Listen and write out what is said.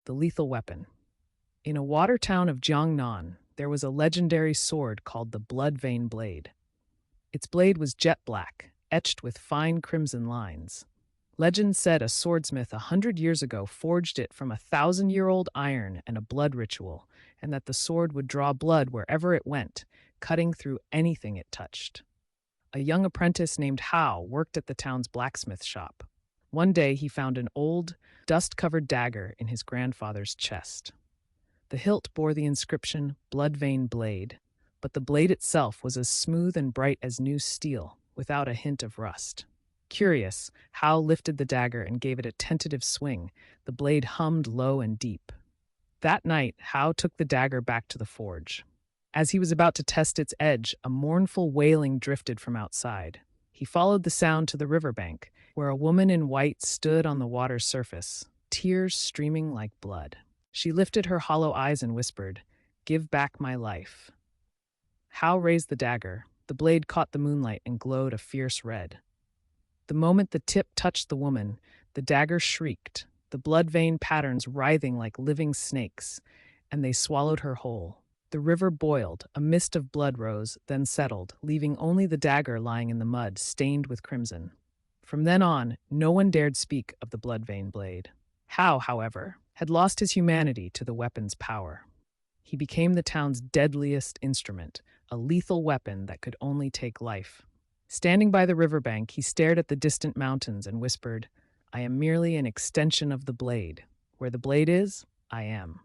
the lethal weapon. In a water town of Jiangnan, there was a legendary sword called the Blood Vein Blade. Its blade was jet black, etched with fine crimson lines. Legend said a swordsmith 100 years ago forged it from 1,000-year-old iron and a blood ritual, and that the sword would draw blood wherever it went, cutting through anything it touched. A young apprentice named Hao worked at the town's blacksmith shop. One day he found an old, dust-covered dagger in his grandfather's chest. The hilt bore the inscription Blood Vein Blade, but the blade itself was as smooth and bright as new steel, without a hint of rust. Curious, Hal lifted the dagger and gave it a tentative swing. The blade hummed low and deep. That night, Hal took the dagger back to the forge. As he was about to test its edge, a mournful wailing drifted from outside. He followed the sound to the riverbank, where a woman in white stood on the water's surface, tears streaming like blood. She lifted her hollow eyes and whispered, "Give back my life." Hal raised the dagger. The blade caught the moonlight and glowed a fierce red. The moment the tip touched the woman, the dagger shrieked, the blood vein patterns writhing like living snakes, and they swallowed her whole. The river boiled, a mist of blood rose, then settled, leaving only the dagger lying in the mud, stained with crimson. From then on, no one dared speak of the blood vein blade. Hao, however, had lost his humanity to the weapon's power. He became the town's deadliest instrument, a lethal weapon that could only take life. Standing by the riverbank, he stared at the distant mountains and whispered, "I am merely an extension of the blade. Where the blade is, I am."